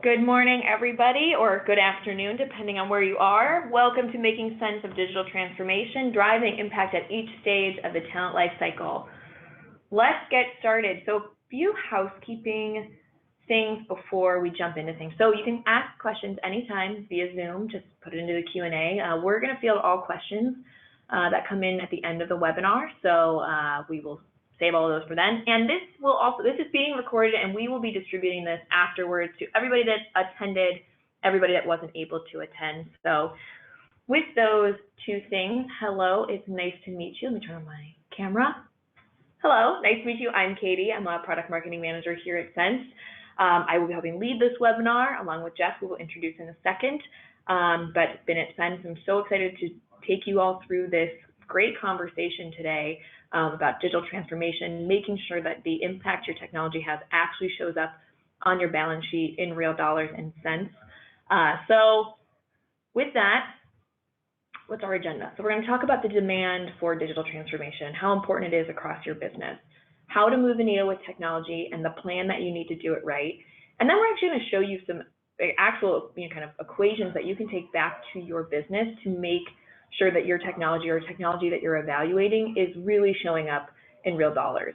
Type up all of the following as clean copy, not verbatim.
Good morning, everybody, or good afternoon, depending on where you are. Welcome to Making Sense of Digital Transformation, driving impact at each stage of the talent life cycle. Let's get started. So, a few housekeeping things before we jump into things. So, you can ask questions anytime via Zoom. Just put it into the Q&A. We're going to field all questions that come in at the end of the webinar. So, we will save all of those for then. And this is being recorded, and we will be distributing this afterwards to everybody that attended, everybody that wasn't able to attend. So with those two things, hello, it's nice to meet you. Let me turn on my camera. Hello, nice to meet you. I'm Katie. I'm a product marketing manager here at Sense. I will be helping lead this webinar along with Jeff, who we'll introduce in a second. But been at Sense, I'm so excited to take you all through this great conversation today about digital transformation, making sure that the impact your technology has actually shows up on your balance sheet in real dollars and cents. So with that, what's our agenda? So we're going to talk about the demand for digital transformation, how important it is across your business, how to move the needle with technology, and the plan that you need to do it right. And then we're actually going to show you some actual kind of equations that you can take back to your business to make sure that your technology or technology that you're evaluating is really showing up in real dollars.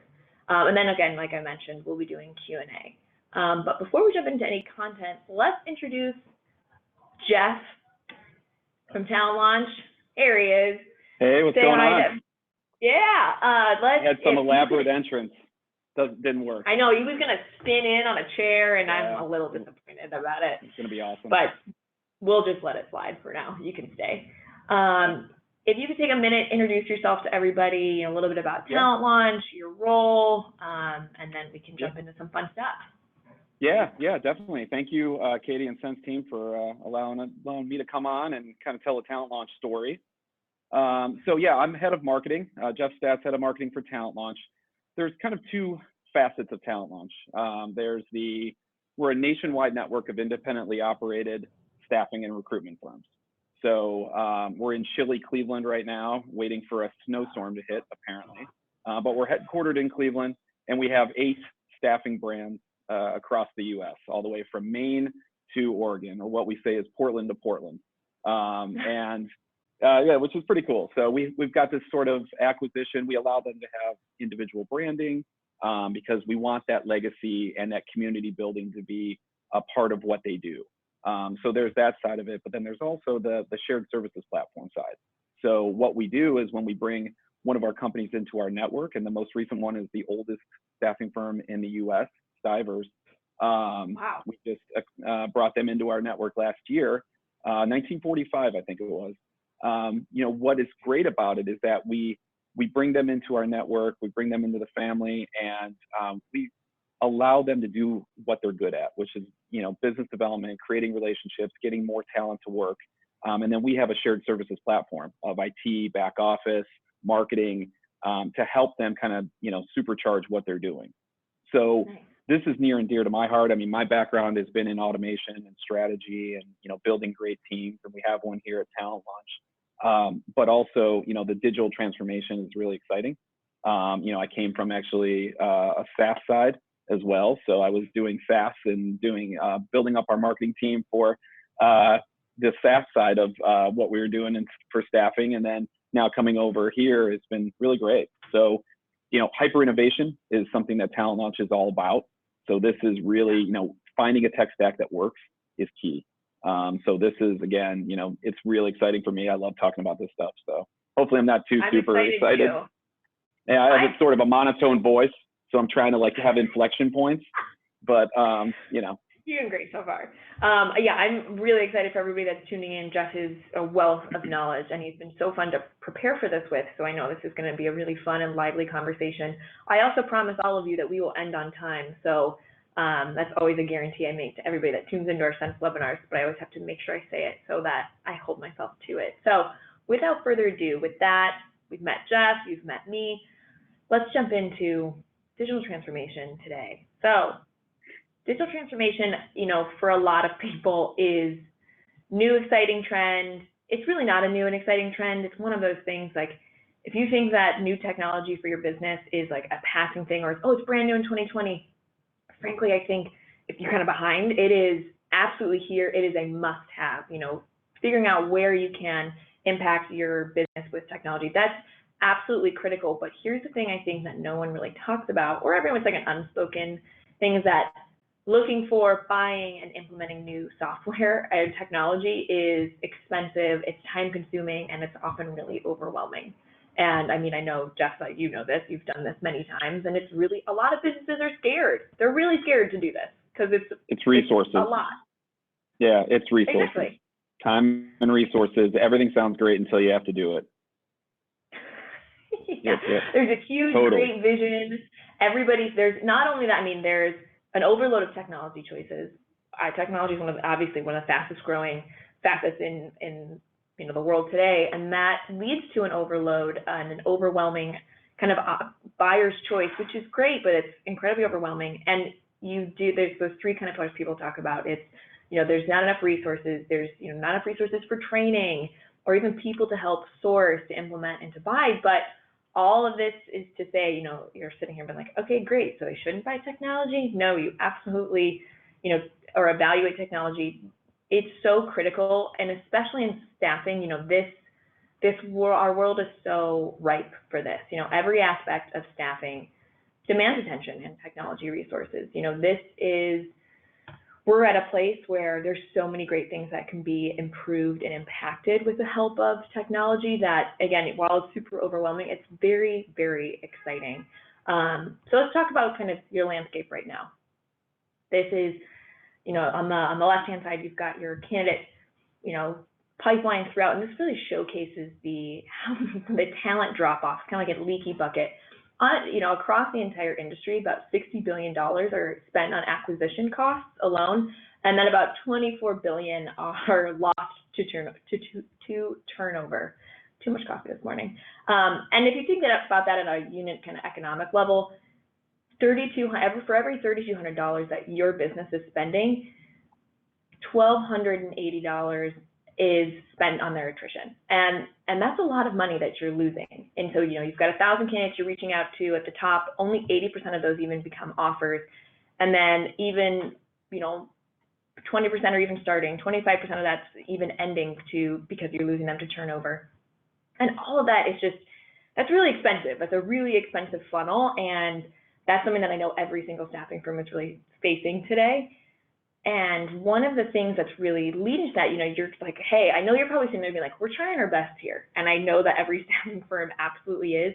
And then again, like I mentioned, we'll be doing Q&A. But before we jump into any content, let's introduce Jeff from Talent Launch. Here he is. Hey, what's going on? Yeah, I had some elaborate entrance. Didn't work. I know, he was gonna spin in on a chair, and I'm a little disappointed about it. It's gonna be awesome. But we'll just let it slide for now. You can stay. If you could take a minute, introduce yourself to everybody, a little bit about Talent Launch, your role, and then we can jump into some fun stuff. Yeah, definitely. Thank you, Katie and Sense team, for allowing me to come on and kind of tell a Talent Launch story. So yeah, I'm head of marketing. Jeff Stats, head of marketing for Talent Launch. There's kind of two facets of Talent Launch. We're a nationwide network of independently operated staffing and recruitment firms. So we're in chilly Cleveland right now, waiting for a snowstorm to hit, apparently. But we're headquartered in Cleveland, and we have 8 staffing brands across the U.S., all the way from Maine to Oregon, or what we say is Portland to Portland. Yeah, which is pretty cool. So we've got this sort of acquisition. We allow them to have individual branding because we want that legacy and that community building to be a part of what they do. So there's that side of it, but then there's also the shared services platform side. So what we do is when we bring one of our companies into our network, and the most recent one is the oldest staffing firm in the U.S., Stivers. Wow. We just brought them into our network last year, 1945, I think it was. What is great about it is that we bring them into our network, we bring them into the family, and we allow them to do what they're good at, which is, business development, creating relationships, getting more talent to work. And then we have a shared services platform of IT, back office, marketing, to help them kind of, supercharge what they're doing. So this is near and dear to my heart. I mean, my background has been in automation and strategy and, building great teams, and we have one here at Talent Launch. But also, the digital transformation is really exciting. I came from actually a SaaS side as well. So I was doing SaaS and building up our marketing team for the SaaS side of what we were doing for staffing. And then now coming over here, it's been really great. So, hyper innovation is something that Talent Launch is all about. So this is really, finding a tech stack that works is key. So this is, again, it's really exciting for me. I love talking about this stuff. So hopefully I'm not super excited. Yeah, I have sort of a monotone voice. So I'm trying to have inflection points, but You're doing great so far. Yeah, I'm really excited for everybody that's tuning in. Jeff is a wealth of knowledge, and he's been so fun to prepare for this with. So I know this is going to be a really fun and lively conversation. I also promise all of you that we will end on time. So that's always a guarantee I make to everybody that tunes into our Sense webinars, but I always have to make sure I say it so that I hold myself to it. So without further ado, with that, we've met Jeff, you've met me. Let's jump into digital transformation today. So digital transformation, for a lot of people is new, exciting trend. It's really not a new and exciting trend. It's one of those things if you think that new technology for your business is a passing thing, or it's brand new in 2020, frankly, I think if you're kind of behind, it is absolutely here. It is a must-have. Figuring out where you can impact your business with technology. That's absolutely critical. But here's the thing I think that no one really talks about, or everyone's like an unspoken thing, is that looking for, buying, and implementing new software and technology is expensive, it's time-consuming, and it's often really overwhelming. And I mean, I know, Jeff, that you know this, you've done this many times, and it's really, a lot of businesses are scared. They're really scared to do this because it's resources. It's a lot. Yeah, it's resources. Exactly. Time and resources. Everything sounds great until you have to do it. Yeah. There's a huge, great vision. There's not only that, I mean, there's an overload of technology choices. Technology is obviously one of the fastest growing facets in the world today, and that leads to an overload and an overwhelming kind of buyer's choice, which is great, but it's incredibly overwhelming. And there's those three kind of pillars people talk about. It's, there's not enough resources. There's, not enough resources for training or even people to help source, to implement, and to buy. But all of this is to say, you're sitting here being like, okay, great, so I shouldn't buy technology? No, you absolutely, or evaluate technology. It's so critical, and especially in staffing, our world is so ripe for this. Every aspect of staffing demands attention and technology resources. We're at a place where there's so many great things that can be improved and impacted with the help of technology that, again, while it's super overwhelming, it's very, very exciting. So let's talk about kind of your landscape right now. This is, on the left-hand side, you've got your candidate, pipeline throughout, and this really showcases the talent drop-off, kind of like a leaky bucket. Across the entire industry, about $60 billion are spent on acquisition costs alone, and then about $24 billion are lost to turnover. Too much coffee this morning. And if you think about that at a unit kind of economic level, for every $3,200 that your business is spending, $1,280 is spent on their attrition. And that's a lot of money that you're losing. And so, you've got 1,000 candidates you're reaching out to at the top, only 80% of those even become offers. And then even, 20% are even starting, 25% of that's even ending because you're losing them to turnover. And all of that is that's really expensive. That's a really expensive funnel. And that's something that I know every single staffing firm is really facing today. And one of the things that's really leading to that, you're like, hey, I know you're probably sitting there being like, we're trying our best here. And I know that every staffing firm absolutely is.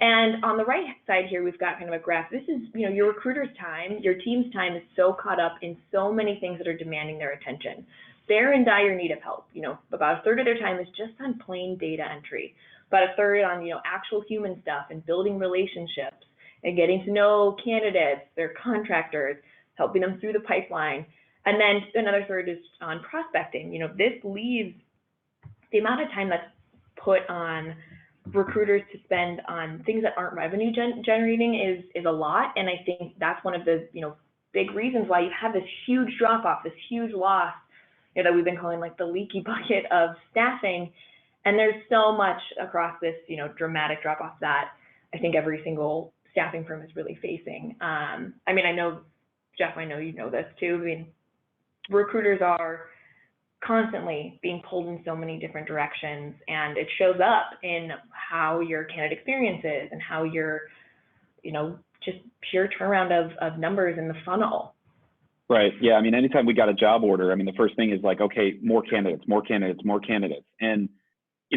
And on the right side here, we've got kind of a graph. This is, your recruiter's time, your team's time is so caught up in so many things that are demanding their attention. They're in dire need of help. About a third of their time is just on plain data entry, about a third on, actual human stuff and building relationships and getting to know candidates, their contractors, helping them through the pipeline. And then another third is on prospecting. This leaves the amount of time that's put on recruiters to spend on things that aren't revenue generating is a lot. And I think that's one of the, big reasons why you have this huge drop off, this huge loss, that we've been calling like the leaky bucket of staffing. And there's so much across this, dramatic drop off that I think every single staffing firm is really facing. I mean, I know, Jeff, I know you know this too. I mean, recruiters are constantly being pulled in so many different directions, and it shows up in how your candidate experience is and how your, just pure turnaround of numbers in the funnel. Right. Yeah. I mean, anytime we got a job order, I mean, the first thing is like, okay, more candidates. And,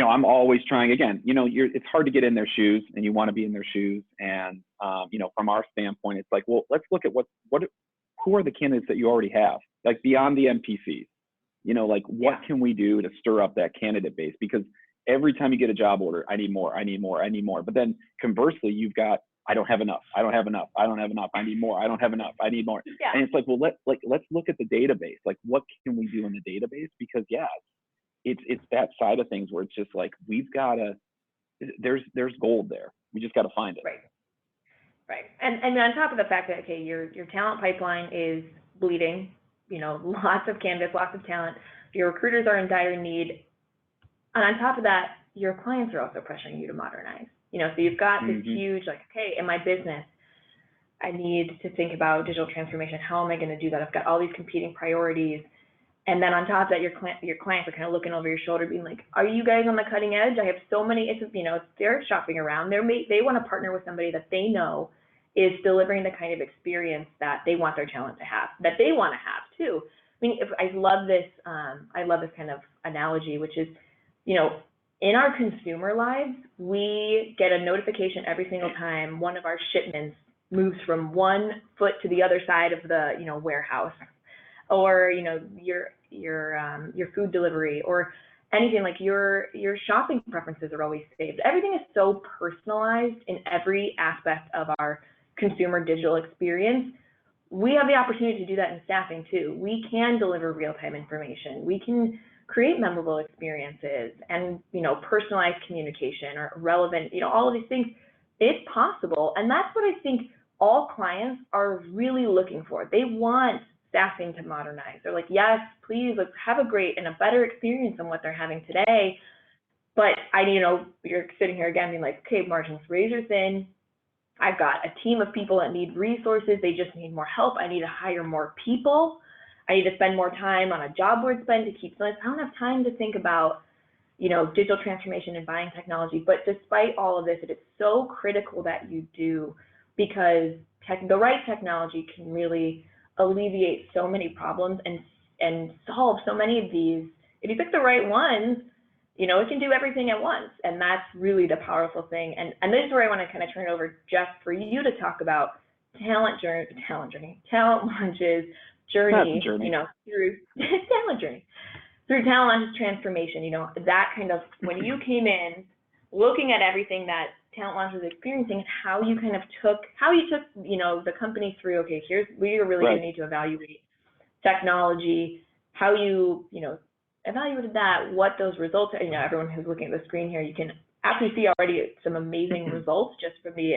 I'm always trying, again, it's hard to get in their shoes, and you want to be in their shoes. And, from our standpoint, it's like, well, let's look at who are the candidates that you already have, like beyond the MPCs, what can we do to stir up that candidate base? Because every time you get a job order, I need more. But then conversely, you've got, I don't have enough. I need more. I don't have enough. I need more. Yeah. And it's like, well, let's look at the database. Like, what can we do in the database? Because it's that side of things where it's just like, there's gold there. We just got to find it. Right. And on top of the fact that, okay, your talent pipeline is bleeding, lots of candidates, lots of talent, your recruiters are in dire need. And on top of that, your clients are also pressuring you to modernize. So you've got this huge, like, okay, in my business, I need to think about digital transformation. How am I going to do that? I've got all these competing priorities. And then on top of that, your clients are kind of looking over your shoulder, being like, "Are you guys on the cutting edge? I have so many." They're shopping around. They want to partner with somebody that they know is delivering the kind of experience that they want their talent to have, that they want to have too. I mean, I love this kind of analogy, which is, in our consumer lives, we get a notification every single time one of our shipments moves from one foot to the other side of the, warehouse, or your food delivery, or anything. Like your shopping preferences are always saved. Everything is so personalized in every aspect of our consumer digital experience. We have the opportunity to do that in staffing too. We can deliver real-time information. We can create memorable experiences and personalized communication or relevant, all of these things. It's possible, and that's what I think all clients are really looking for. They want staffing to modernize. They're like, yes, please, let's have a great and a better experience than what they're having today. But you're sitting here again being like, okay, margins razor thin. I've got a team of people that need resources. They just need more help. I need to hire more people. I need to spend more time on a job board spend to keep filling. I don't have time to think about, digital transformation and buying technology. But despite all of this, it is so critical that you do, because the right technology can really alleviate so many problems and solve so many of these. If you pick the right ones, it can do everything at once, and that's really the powerful thing. And this is where I want to kind of turn it over, Jeff, for you to talk about talent launches journey, through talent journey, through talent launches transformation. That kind of, when you came in, looking at everything that talent launch was experiencing, and how you took the company through. Okay, here's where you're really going to need to evaluate technology. How you evaluated that, what those results are. Everyone who's looking at the screen here, you can actually see already some amazing results just from the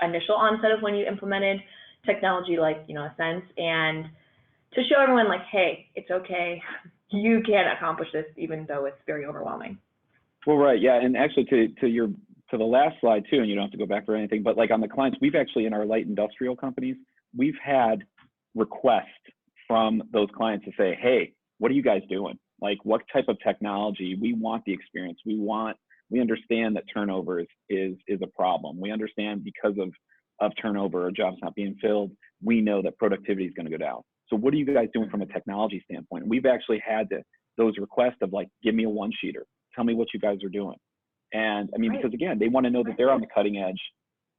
initial onset of when you implemented technology like Ascent, and to show everyone like, hey, it's okay, you can accomplish this even though it's very overwhelming. Well, right, yeah, and actually to the last slide too, and you don't have to go back for anything, but like on the clients, we've actually, in our light industrial companies, we've had requests from those clients to say, hey, what are you guys doing? Like, what type of technology? We want the experience. We understand that turnover is a problem. We understand because of turnover or jobs not being filled, we know that productivity is going to go down. So what are you guys doing from a technology standpoint? We've actually had those requests of like, give me a one-sheeter. Tell me what you guys are doing. And I mean, because again, they want to know that they're on the cutting edge,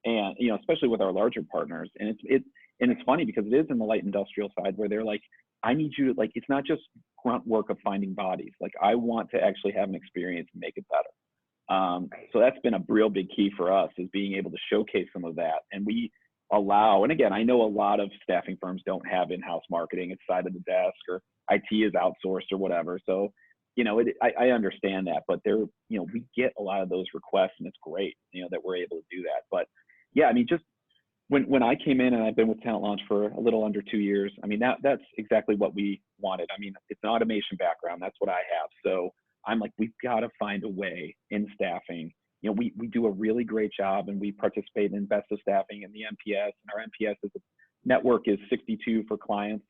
and especially with our larger partners. And it's funny because it is in the light industrial side where they're like, I need you to, like, it's not just grunt work of finding bodies. Like, I want to actually have an experience and make it better. So that's been a real big key for us, is being able to showcase some of that. And we allow, and again, I know a lot of staffing firms don't have in-house marketing. It's side of the desk, or IT is outsourced or whatever. So, I understand that, but we get a lot of those requests, and it's great, that we're able to do that. But yeah, I mean, just when I came in, and I've been with Talent Launch for a little under 2 years, I mean, that's exactly what we wanted. I mean, it's an automation background. That's what I have. So I'm like, we've got to find a way in staffing. We do a really great job, and we participate in Best of Staffing and the NPS, and our NPS network is 62 for clients.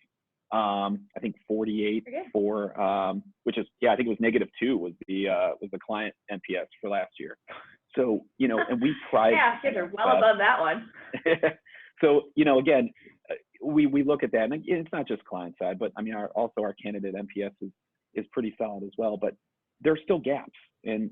I think 48 for, which is, I think it was -2 was the client NPS for last year. So, and we pride. Yeah, they're well above that one. So, again, we look at that, and it's not just client side, but I mean, also our candidate NPS is pretty solid as well, but there's still gaps. And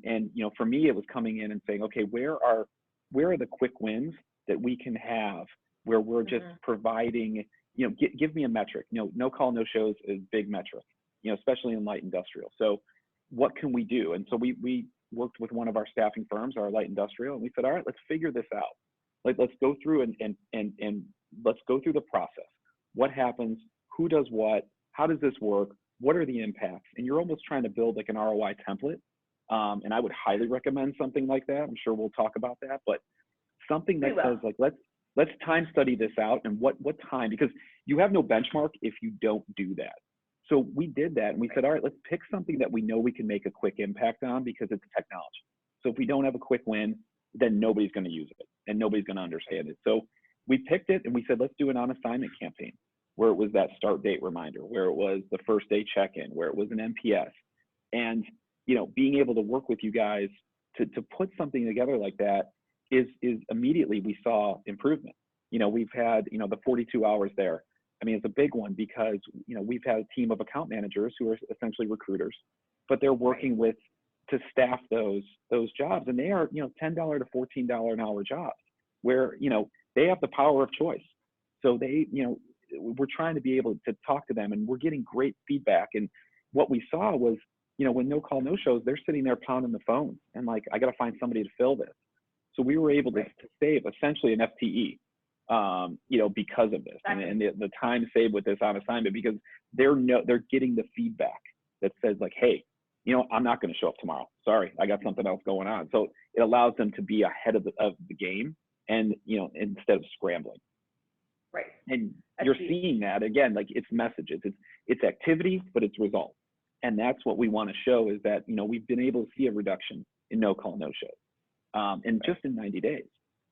for me, it was coming in and saying, okay, where are the quick wins that we can have where we're just providing, give me a metric. No call, no shows is big metric, especially in light industrial. So what can we do? And so we worked with one of our staffing firms, our light industrial, and we said, all right, let's figure this out. Like, let's go through and let's go through the process. What happens? Who does what? How does this work? What are the impacts? And you're almost trying to build like an ROI template. And I would highly recommend something like that. I'm sure we'll talk about that, but something that says like, let's time study this out, and what time, because you have no benchmark if you don't do that. So we did that, and we said, all right, let's pick something that we know we can make a quick impact on, because it's technology. So if we don't have a quick win, then nobody's going to use it and nobody's going to understand it. So we picked it and we said, let's do an on assignment campaign where it was that start date reminder, where it was the first day check-in, where it was an NPS. And, you know, being able to work with you guys to put something together like that is immediately we saw improvement. You know, we've had, you know, the 42 hours there. I mean, it's a big one because, you know, we've had a team of account managers who are essentially recruiters, but they're working with to staff those jobs, and they are, you know, $10 to $14 an hour jobs where, you know, they have the power of choice. So they, you know, we're trying to be able to talk to them, and we're getting great feedback. And what we saw was, you know, when no call, no shows, they're sitting there pounding the phone and like, I got to find somebody to fill this. So we were able to save essentially an FTE, you know, because of this, and the time saved with this on assignment, because they're getting the feedback that says like, hey, you know, I'm not going to show up tomorrow. Sorry, I got something else going on. So it allows them to be ahead of the game, and, you know, instead of scrambling. Right. And you're seeing that again, like it's messages, it's activity, but it's results. And that's what we want to show, is that, you know, we've been able to see a reduction in no call, no shows, and just in 90 days.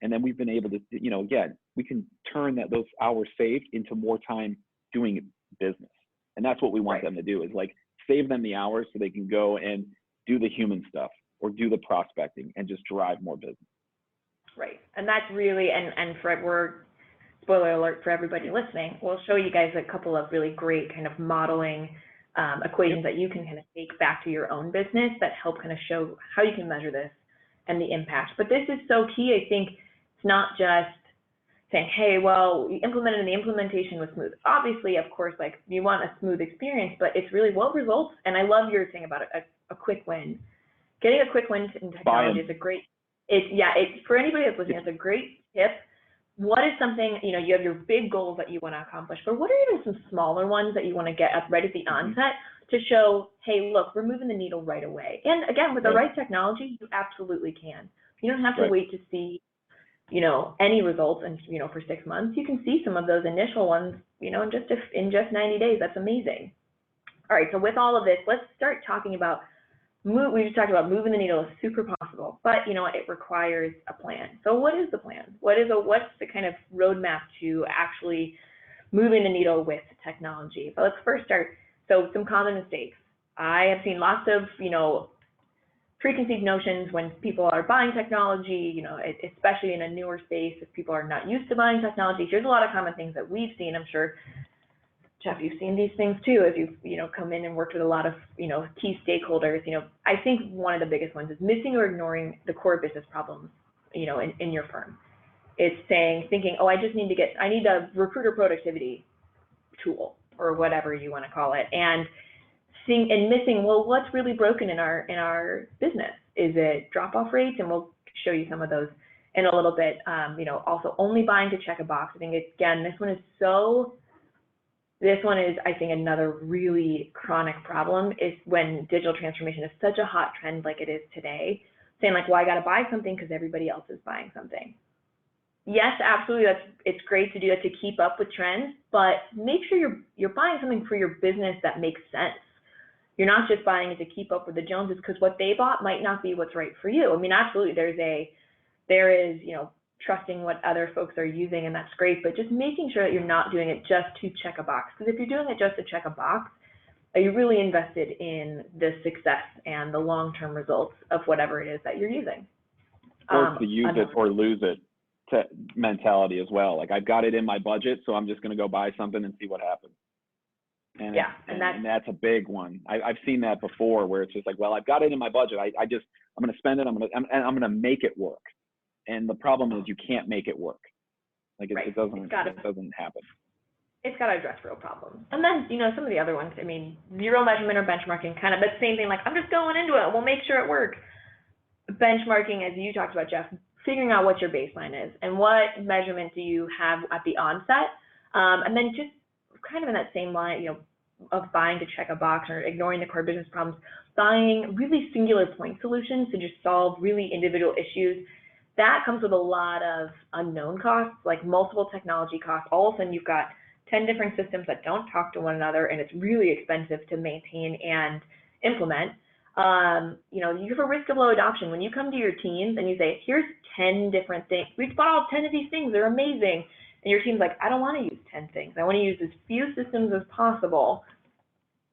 And then we've been able to, you know, again, we can turn those hours saved into more time doing business. And that's what we want them to do, is like save them the hours so they can go and do the human stuff or do the prospecting and just drive more business. Right. And that's really, and we're, spoiler alert for everybody listening, we'll show you guys a couple of really great kind of modeling equations that you can kind of take back to your own business that help kind of show how you can measure this and the impact. But this is so key. I think it's not just saying, hey, well, we implemented and the implementation was smooth. Obviously, of course, like you want a smooth experience, but it's really what results. And I love your thing about a quick win. Getting a quick win in technology is a great, it's for anybody that's listening, it's a great tip. What is something, you know, you have your big goals that you want to accomplish, but what are even some smaller ones that you want to get up right at the onset to show, hey, look, we're moving the needle right away. And again, with the right technology, you absolutely can. You don't have to wait to see, you know, any results and, you know, for 6 months. You can see some of those initial ones, you know, in just 90 days. That's amazing. All right, so with all of this, let's start talking about we just talked about moving the needle is super possible, but you know it requires a plan. So what is the plan? What's the kind of roadmap to actually moving the needle with technology? But let's first start. So some common mistakes. I have seen lots of, you know, preconceived notions when people are buying technology, you know, especially in a newer space, if people are not used to buying technology. Here's a lot of common things that we've seen. I'm sure, Jeff, you've seen these things too, as you've, you know, come in and worked with a lot of, you know, key stakeholders. You know, I think one of the biggest ones is missing or ignoring the core business problems, you know, in your firm. It's thinking, oh, I need a recruiter productivity tool or whatever you want to call it, and missing, well, what's really broken in our business? Is it drop-off rates? And we'll show you some of those in a little bit. You know, also only buying to check a box. I think again, this one is, I think, another really chronic problem is when digital transformation is such a hot trend like it is today, saying like, well, I got to buy something because everybody else is buying something. Yes, absolutely. It's great to do that to keep up with trends, but make sure you're buying something for your business that makes sense. You're not just buying it to keep up with the Joneses, because what they bought might not be what's right for you. I mean, absolutely, there is, you know, trusting what other folks are using, and that's great, but just making sure that you're not doing it just to check a box. Because if you're doing it just to check a box, are you really invested in the success and the long-term results of whatever it is that you're using? Or to use it or lose it mentality as well. Like, I've got it in my budget, so I'm just going to go buy something and see what happens. And that's a big one. I've seen that before, where it's just like, well, I've got it in my budget. I'm going to spend it. I'm going to make it work. And the problem is you can't make it work. Like it doesn't happen. It's got to address real problems. And then, you know, some of the other ones, I mean, zero measurement or benchmarking, kind of the same thing, like, I'm just going into it, we'll make sure it works. Benchmarking, as you talked about, Jeff, figuring out what your baseline is and what measurement do you have at the onset. And then just kind of in that same line, you know, of buying to check a box or ignoring the core business problems, buying really singular point solutions to just solve really individual issues. That comes with a lot of unknown costs, like multiple technology costs. All of a sudden, you've got 10 different systems that don't talk to one another, and it's really expensive to maintain and implement. You know, you have a risk of low adoption. When you come to your teams and you say, here's 10 different things, we've bought all 10 of these things, they're amazing. and your team's like, I don't want to use 10 things. I want to use as few systems as possible.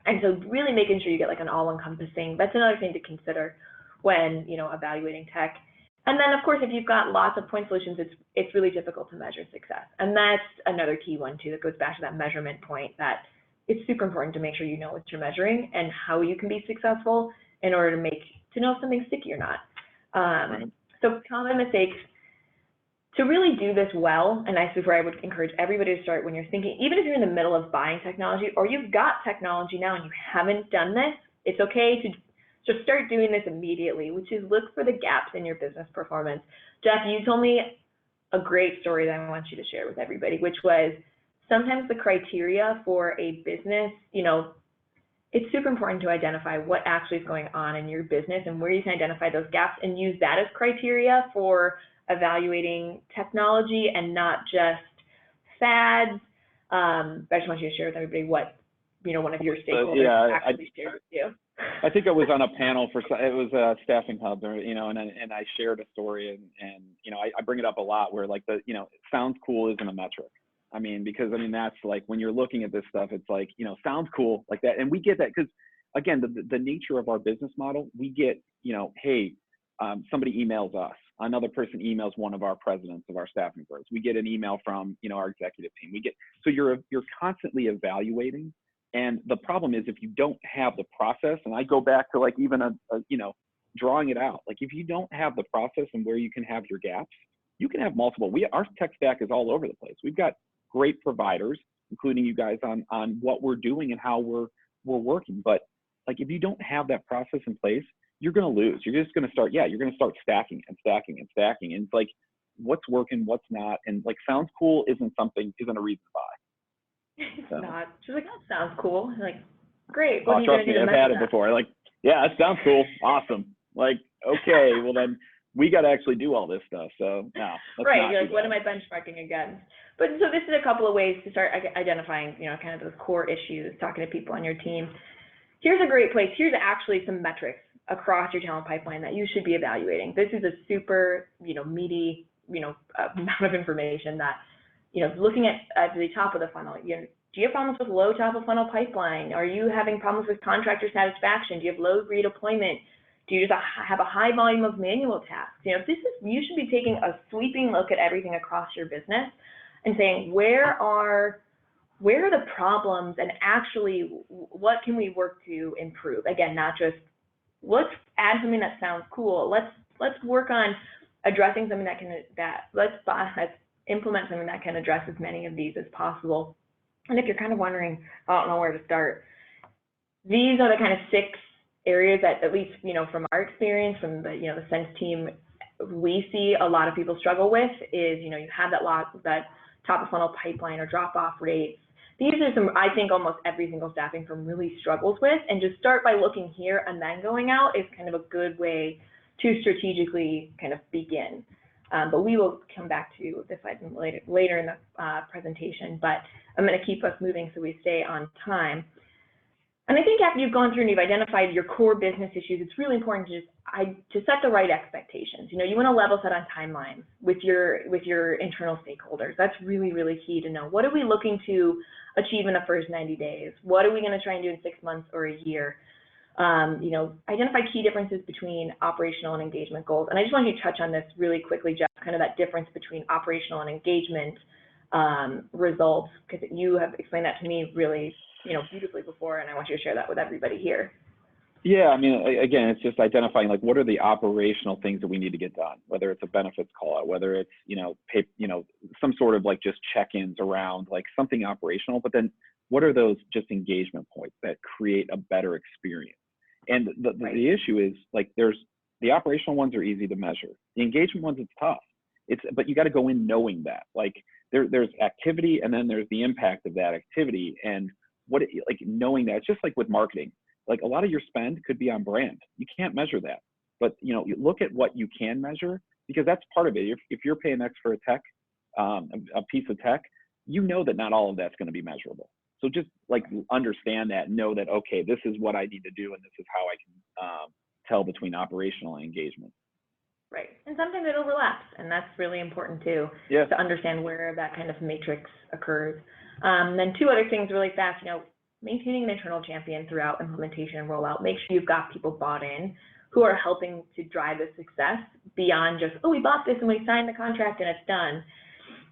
And so really making sure you get like an all-encompassing, that's another thing to consider when, you know, evaluating tech. And then of course, if you've got lots of point solutions, it's really difficult to measure success. And that's another key one too, that goes back to that measurement point, that it's super important to make sure you know what you're measuring and how you can be successful in order to know if something's sticky or not. Right. So common mistakes. To really do this well, and this is where I would encourage everybody to start when you're thinking, even if you're in the middle of buying technology or you've got technology now and you haven't done this, it's okay to just start doing this immediately, which is look for the gaps in your business performance. Jeff, you told me a great story that I want you to share with everybody, which was sometimes the criteria for a business, you know, it's super important to identify what actually is going on in your business and where you can identify those gaps and use that as criteria for evaluating technology and not just fads. I just want you to share with everybody what, you know, one of your stakeholders actually shared with you. I think I was on a panel it was a Staffing Hub, you know, and I shared a story and you know, I bring it up a lot where like you know, it sounds cool isn't a metric. I mean, because I mean, that's like when you're looking at this stuff, it's like, you know, sounds cool like that. And we get that because again, the nature of our business model, we get, you know, hey, somebody emails us. Another person emails one of our presidents of our staffing firms. We get an email from, you know, our executive team. So you're constantly evaluating. And the problem is if you don't have the process, and I go back to like even you know, drawing it out. Like if you don't have the process and where you can have your gaps, you can have multiple. Our tech stack is all over the place. We've got great providers, including you guys on what we're doing and how we're working. But like if you don't have that process in place, you're going to lose. You're just going to start, you're going to start stacking and stacking and stacking. And it's like, what's working, what's not. And like, sounds cool isn't a reason to buy. It's not. She's like, that sounds cool. I'm like, great. What are you trust me, I've had it before. Like, yeah, that sounds cool. Awesome. Like, okay, well then we got to actually do all this stuff. So no. Right. You're like, what am I benchmarking against? But so this is a couple of ways to start identifying, you know, kind of those core issues, talking to people on your team. Here's a great place. Here's actually some metrics across your talent pipeline that you should be evaluating. This is a super, you know, meaty, you know, amount of information that, you know, looking at the top of the funnel, you know, do you have problems with low top of funnel pipeline? Are you having problems with contractor satisfaction? Do you have low redeployment? Do you just have a high volume of manual tasks? You know, you should be taking a sweeping look at everything across your business and saying, where are the problems and actually what can we work to improve? Again, not just let's add something that sounds cool. Let's work on addressing something let's implement something that can address as many of these as possible. And if you're kind of wondering, I don't know where to start, these are the kind of 6 areas that, at least, you know, from our experience, from the, you know, the Sense team, we see a lot of people struggle with is, you know, you have that top of funnel pipeline or drop off rates. These are some, I think almost every single staffing firm really struggles with, and just start by looking here and then going out is kind of a good way to strategically kind of begin. But we will come back to this item later in the presentation, but I'm going to keep us moving so we stay on time. And I think after you've gone through and you've identified your core business issues, it's really important to set the right expectations. You know, you want to level set on timelines with your internal stakeholders. That's really, really key to know. What are we looking to achieve in the first 90 days? What are we going to try and do in 6 months or a year? You know, identify key differences between operational and engagement goals. And I just want you to touch on this really quickly, Jeff, kind of that difference between operational and engagement results, because you have explained that to me really, you know, beautifully before, and I want you to share that with everybody here. Yeah, I mean, again, it's just identifying like what are the operational things that we need to get done, whether it's a benefits call out, whether it's, you know, some sort of like just check-ins around like something operational, but then what are those just engagement points that create a better experience? And the issue is like there's the operational ones are easy to measure. The engagement ones, it's tough. But you got to go in knowing that like there's activity and then there's the impact of that activity, and like knowing that. It's just like with marketing. Like a lot of your spend could be on brand. You can't measure that, but you know, you look at what you can measure, because that's part of it. If you're paying X for a tech, a piece of tech, you know that not all of that's going to be measurable. So just like understand that, know that, okay, this is what I need to do, and this is how I can tell between operational and engagement. Right. And sometimes it overlaps, and that's really important too, Yeah. to understand where that kind of matrix occurs. Then two other things really fast, maintaining an internal champion throughout implementation and rollout. Make sure you've got people bought in who are helping to drive the success beyond just, oh, we bought this and we signed the contract and it's done.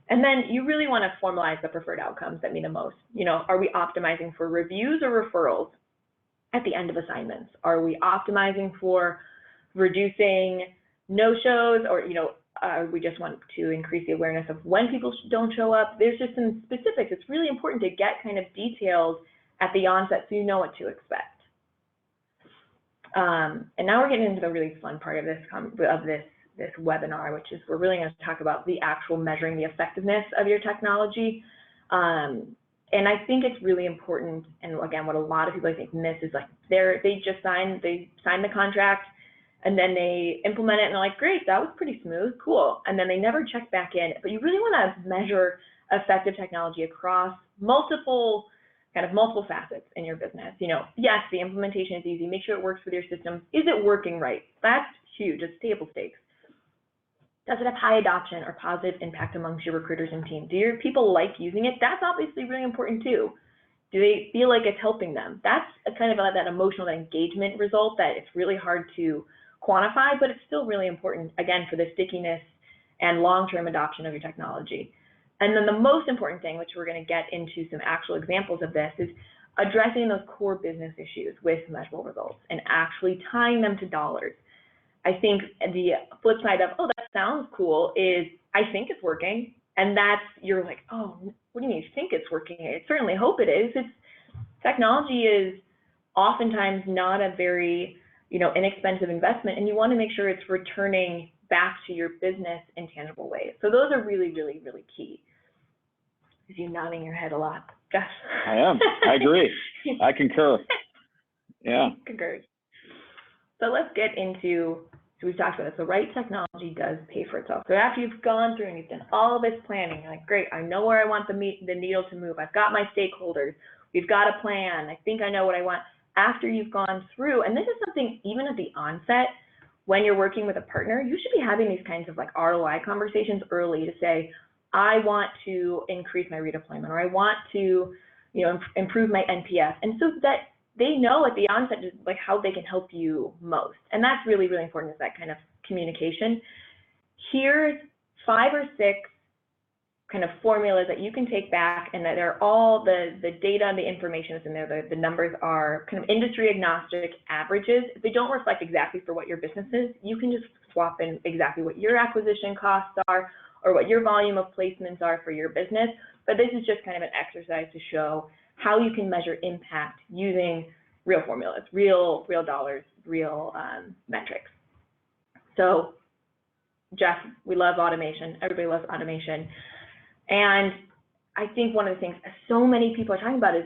And then you really want to formalize the preferred outcomes that mean the most. Are we optimizing for reviews or referrals at the end of assignments? Are we optimizing for reducing no-shows, or we just want to increase the awareness of when people don't show up? There's just some specifics. It's really important to get kind of details at the onset so you know what to expect. And now we're getting into the really fun part of this webinar, which is we're really going to talk about the actual measuring the effectiveness of your technology. And I think it's really important, and again, what a lot of people I think miss is like they sign the contract, and then they implement it and they're like, great, that was pretty smooth, cool. And then they never check back in. But you really want to measure effective technology across multiple facets in your business. Yes, the implementation is easy. Make sure it works with your system. Is it working right? That's huge. It's table stakes. Does it have high adoption or positive impact amongst your recruiters and team? Do your people like using it? That's obviously really important too. Do they feel like it's helping them? That's kind of that emotional engagement result that it's really hard to quantify, but it's still really important, again, for the stickiness and long-term adoption of your technology. And then the most important thing, which we're going to get into some actual examples of this, is addressing those core business issues with measurable results and actually tying them to dollars. I think the flip side of, oh, that sounds cool, is I think it's working. And you're like, oh, what do you mean you think it's working? I certainly hope it is. Technology is oftentimes not a very inexpensive investment, and you want to make sure it's returning back to your business in tangible ways. So those are really, really, really key. Is you nodding your head a lot, Jeff? I am. I agree. I concur. Yeah. Concur. So let's get into, so we've talked about this. The right technology does pay for itself. So after you've gone through and you've done all this planning, you're like, great, I know where I want the needle to move. I've got my stakeholders. We've got a plan. I think I know what I want. After you've gone through, and this is something even at the onset, when you're working with a partner, you should be having these kinds of like ROI conversations early to say, I want to increase my redeployment, or I want to, improve my NPS. And so that they know at the onset just like how they can help you most. And that's really, really important, is that kind of communication. Here's 5 or 6 kind of formulas that you can take back, and that they're all the data and the information is in there. The numbers are kind of industry agnostic averages. If they don't reflect exactly for what your business is, you can just swap in exactly what your acquisition costs are or what your volume of placements are for your business. But this is just kind of an exercise to show how you can measure impact using real formulas, real dollars, real metrics. So Jeff, we love automation. Everybody loves automation. And I think one of the things so many people are talking about is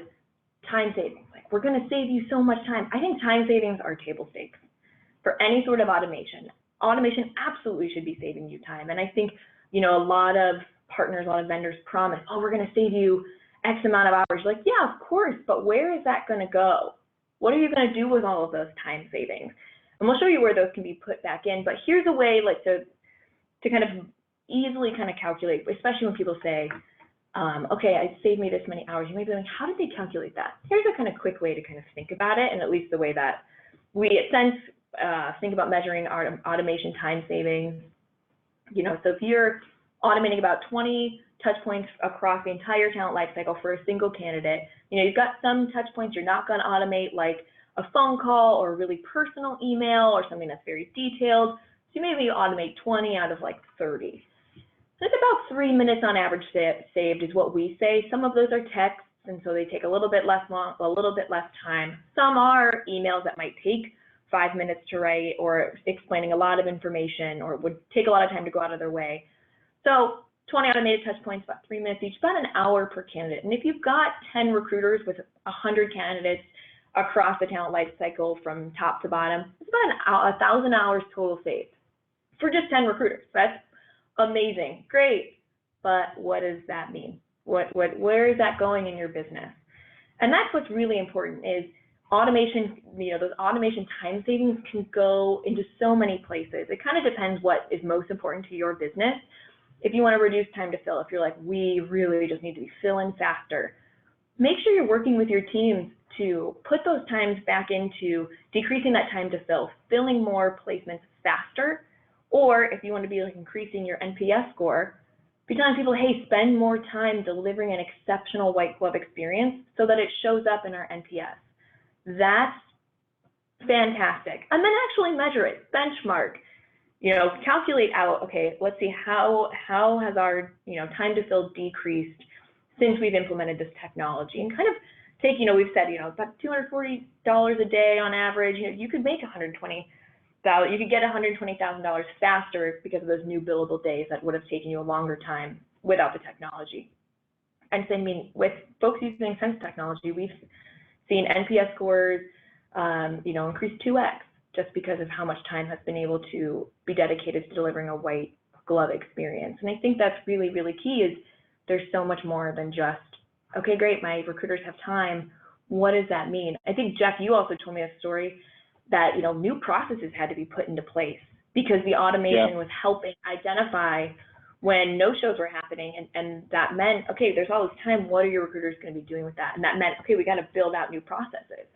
time savings. Like, we're going to save you so much time. I think time savings are table stakes for any sort of automation. Automation absolutely should be saving you time. And I think, a lot of partners, a lot of vendors promise, oh, we're going to save you X amount of hours. Like, yeah, of course, but where is that going to go? What are you going to do with all of those time savings? And we'll show you where those can be put back in. But here's a way, like, to kind of easily kind of calculate, especially when people say, okay, it saved me this many hours. You may be like, how did they calculate that? Here's a kind of quick way to kind of think about it, and at least the way that we, think about measuring our automation time savings. So if you're automating about 20 touch points across the entire talent lifecycle for a single candidate, you've got some touch points you're not going to automate, like a phone call or a really personal email or something that's very detailed. So maybe you automate 20 out of like 30. So it's about 3 minutes on average saved is what we say. Some of those are texts, and so they take a little bit less time. Some are emails that might take 5 minutes to write, or explaining a lot of information, or would take a lot of time to go out of their way. So 20 automated touch points, about 3 minutes each, about an hour per candidate. And if you've got 10 recruiters with 100 candidates across the talent life cycle from top to bottom, it's about 1,000 hours total saved for just 10 recruiters. That's amazing, great. But what does that mean? Where is that going in your business? And that's what's really important, is automation, those automation time savings can go into so many places. It kind of depends what is most important to your business. If you want to reduce time to fill, if you're like, we really just need to be filling faster, make sure you're working with your teams to put those times back into decreasing that time to fill, filling more placements faster. Or if you want to be like increasing your NPS score, be telling people, hey, spend more time delivering an exceptional white glove experience so that it shows up in our NPS. That's fantastic. And then actually measure it, benchmark, calculate out, okay, let's see how has our, time to fill decreased since we've implemented this technology, and kind of take, we've said, about $240 a day on average. You could make you could get $120,000 faster because of those new billable days that would have taken you a longer time without the technology. And so, with folks using Sense technology, we've seen NPS scores, increase 2x just because of how much time has been able to be dedicated to delivering a white glove experience. And I think that's really, really key. Is there's so much more than just, okay, great, my recruiters have time. What does that mean? I think, Jeff, you also told me a story that, new processes had to be put into place because the automation was helping identify when no-shows were happening. And that meant, okay, there's all this time. What are your recruiters going to be doing with that? And that meant, okay, we got to build out new processes.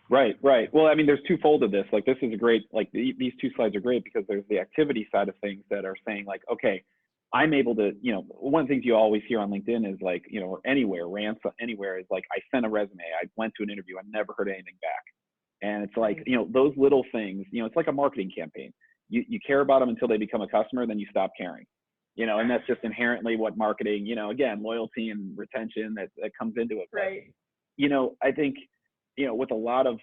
Right. Well, there's twofold of this. Like, this is a great, these two slides are great because there's the activity side of things that are saying like, okay, I'm able to, one of the things you always hear on LinkedIn is like, or anywhere, rants anywhere is like, I sent a resume, I went to an interview, I never heard anything back. And it's like, those little things, it's like a marketing campaign. You care about them until they become a customer, then you stop caring, and that's just inherently what marketing, again, loyalty and retention that comes into it. Right. But, I think, with a lot of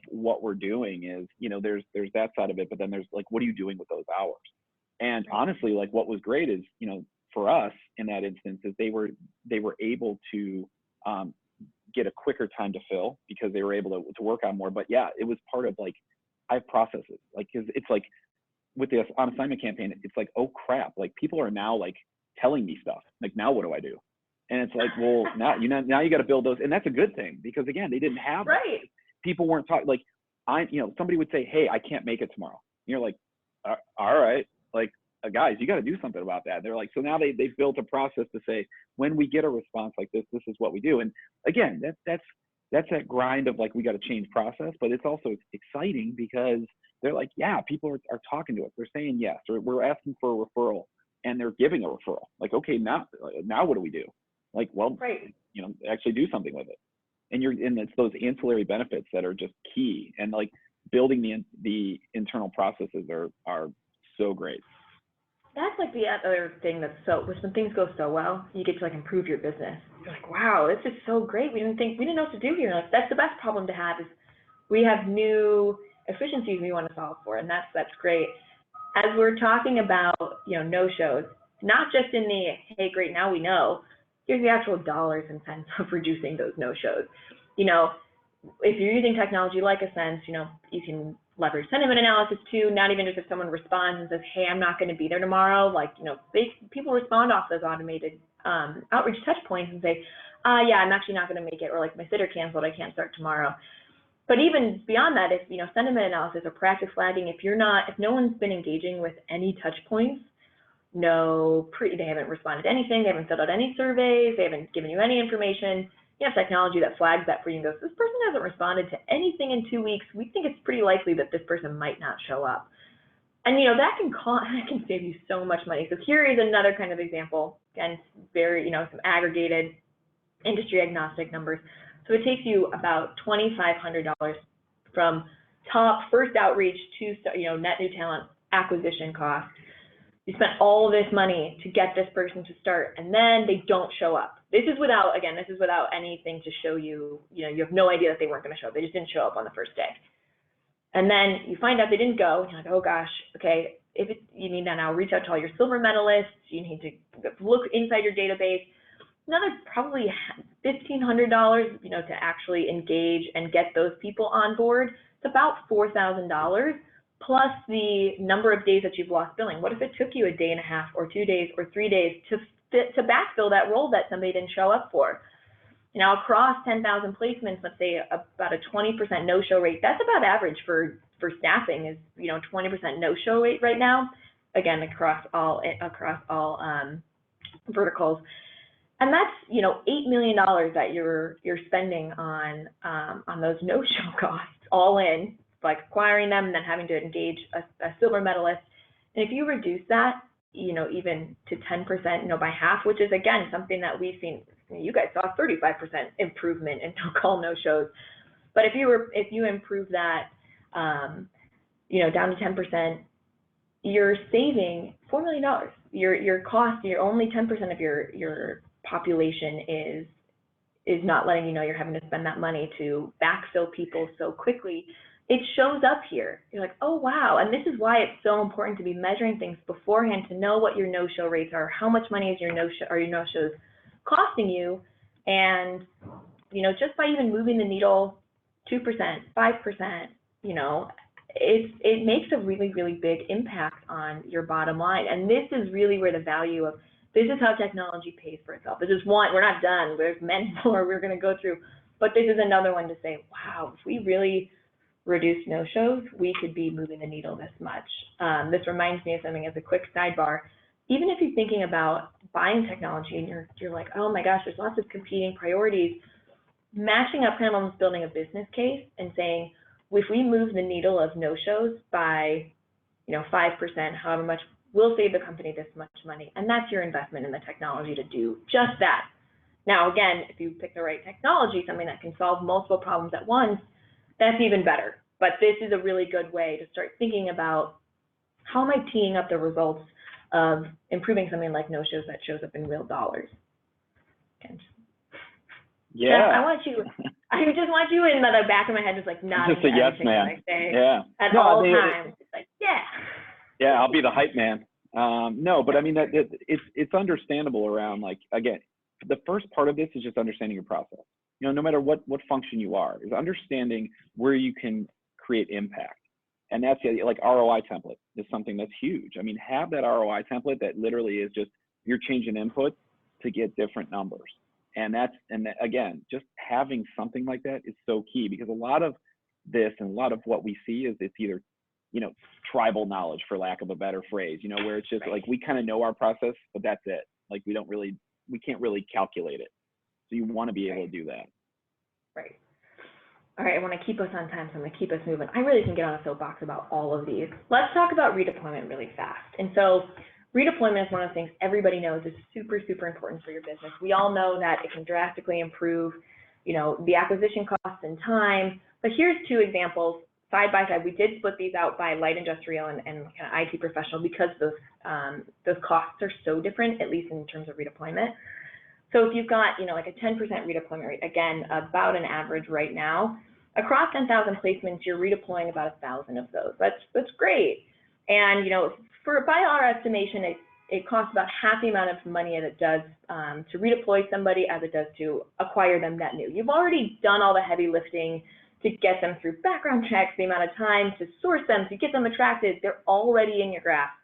what we're doing is, there's that side of it, but then there's like, what are you doing with those hours? And honestly, like what was great is, for us in that instance is they were able to get a quicker time to fill because they were able to work on more. But yeah, it was part of like, I have processes, like, cause it's like with this on assignment campaign, it's like, oh crap, like people are now like telling me stuff, like now what do I do? And it's like, well, now you got to build those. And that's a good thing because again, they didn't have right. People weren't talking like somebody would say, hey, I can't make it tomorrow. And you're like, all right. Like, guys, you got to do something about that. They're like, so now they've built a process to say, when we get a response like this is what we do. And again, that's that grind of like, we got to change process, but it's also exciting because they're like, yeah, people are talking to us. They're saying yes, or we're asking for a referral and they're giving a referral. Like, okay, now what do we do? Like, well, right. Actually do something with it. And it's those ancillary benefits that are just key. And like building the internal processes are so great. That's like the other thing when things go so well, you get to like improve your business. You're like, wow, this is so great. We didn't know what to do here. Like, that's the best problem to have is we have new efficiencies we want to solve for, and that's great. As we're talking about, no-shows, not just in the, hey, great, now we know, here's the actual dollars and cents of reducing those no-shows. If you're using technology like Ascent, you can leverage sentiment analysis too, not even just if someone responds and says, hey, I'm not going to be there tomorrow. Like, people respond off those automated outreach touch points and say, yeah, I'm actually not going to make it, or like my sitter canceled, I can't start tomorrow. But even beyond that, if, sentiment analysis or proactive flagging, if no one's been engaging with any touch points, they haven't responded to anything, they haven't filled out any surveys, they haven't given you any information, you have technology that flags that for you and goes, this person hasn't responded to anything in 2 weeks. We think it's pretty likely that this person might not show up. And that can save you so much money. So here is another kind of example, again, very, some aggregated industry agnostic numbers. So it takes you about $2,500 from top first outreach to, net new talent acquisition cost. You spent all of this money to get this person to start, and then they don't show up. This is without anything to show you, you have no idea that they weren't going to show up. They just didn't show up on the first day. And then you find out they didn't go. You're like, oh gosh, okay. You need to now reach out to all your silver medalists. You need to look inside your database. Another probably $1,500, to actually engage and get those people on board. It's about $4,000 plus the number of days that you've lost billing. What if it took you a day and a half or 2 days or 3 days to backfill that role that somebody didn't show up for? Now, across 10,000 placements, let's say about a 20% no-show rate. That's about average for staffing is, 20% no-show rate right now. Again, across all verticals. And that's, $8 million that you're spending on those no-show costs, all in, like acquiring them and then having to engage a silver medalist. And if you reduce that, even to 10%, by half, which is again something that we've seen. You guys saw 35% improvement in no-call no-shows. But if you improve that, down to 10%, you're saving $4 million. Your cost, only 10% of your population is not letting you know you're having to spend that money to backfill people so quickly. It shows up here. You're like, oh wow, and this is why it's so important to be measuring things beforehand to know what your no-show rates are, how much money is your no-shows costing you, and just by even moving the needle 2%, 5%, it makes a really, really big impact on your bottom line. And this is really where the value of this is how technology pays for itself. This is one, we're not done. There's many more we're going to go through, but this is another one to say, wow, if we really reduce no-shows, we could be moving the needle this much. This reminds me of something as a quick sidebar. Even if you're thinking about buying technology and you're like, oh my gosh, there's lots of competing priorities, matching up kind of almost building a business case and saying, if we move the needle of no-shows by, 5%, however much, we'll save the company this much money. And that's your investment in the technology to do just that. Now, again, if you pick the right technology, something that can solve multiple problems at once, that's even better. But this is a really good way to start thinking about how am I teeing up the results of improving something like no-shows that shows up in real dollars. Yeah. I just want you in the back of my head, just like nodding. Just a yes man. Yeah. At all times. It's like, yeah. Yeah, I'll be the hype man. No, but I mean that it's understandable around, like, again, the first part of this is just understanding your process. No matter what function you are, is understanding where you can create impact. And that's like ROI template is something that's huge. I mean, have that ROI template that literally is just you're changing input to get different numbers. And again, just having something like that is so key, because a lot of this and a lot of what we see is it's either, tribal knowledge, for lack of a better phrase, where it's just like we kind of know our process, but that's it. Like we can't really calculate it. So you want to be able to do that. Right. All right, I want to keep us on time, so I'm going to keep us moving. I really can get on a soapbox about all of these. Let's talk about redeployment really fast. And so redeployment is one of the things everybody knows is super, super important for your business. We all know that it can drastically improve, the acquisition costs and time. But here's two examples side by side. We did split these out by light industrial and kind of IT professional because those costs are so different, at least in terms of redeployment. So if you've got, like a 10% redeployment rate, again, about an average right now, across 10,000 placements, you're redeploying about 1,000 of those. That's great. And, by our estimation, it costs about half the amount of money as it does to redeploy somebody as it does to acquire them net new. You've already done all the heavy lifting to get them through background checks, the amount of time to source them, to get them attracted. They're already in your grasp.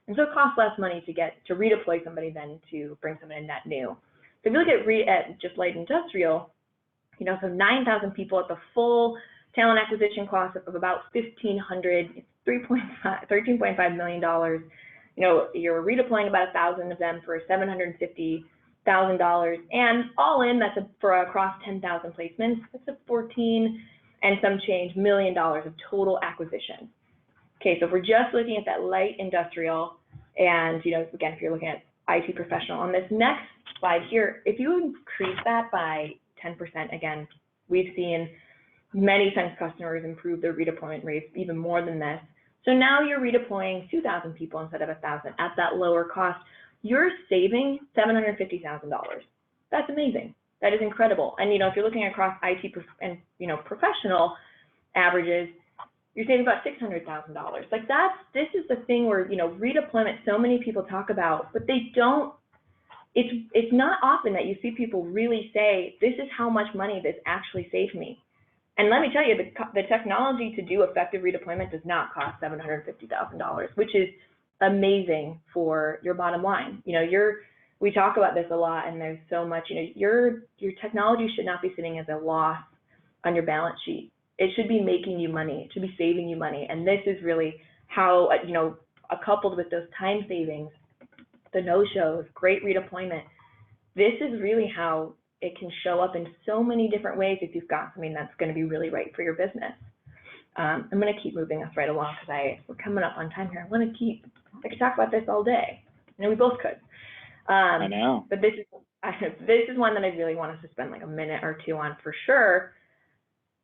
And so it costs less money to redeploy somebody than to bring someone in net new. So if you look at just light industrial, so 9,000 people at the full talent acquisition cost of about $1,500, it's $13.5 million. You're redeploying about 1,000 of them for $750,000, and all in, that's for across 10,000 placements. That's a 14 and some change $1 million of total acquisition. Okay, so if we're just looking at that light industrial, and again, if you're looking at IT professional on this next slide here, if you increase that by 10%, again, we've seen many Sense customers improve their redeployment rates even more than this. So now you're redeploying 2,000 people instead of 1,000 at that lower cost. You're saving $750,000. That's amazing. That is incredible. And if you're looking across IT and professional averages, you're saving about $600,000. Like this is the thing where redeployment, so many people talk about, but they don't. It's not often that you see people really say, this is how much money this actually saved me. And let me tell you, the technology to do effective redeployment does not cost $750,000, which is amazing for your bottom line. You're we talk about this a lot, and there's so much, your technology should not be sitting as a loss on your balance sheet. It should be making you money. It should be saving you money. And this is really how, coupled with those time savings, the no-shows, great redeployment, this is really how it can show up in so many different ways if you've got something that's going to be really right for your business. I'm going to keep moving us right along because we're coming up on time here. I could talk about this all day. We both could. I know. But this is one that I really want us to spend like a minute or two on for sure,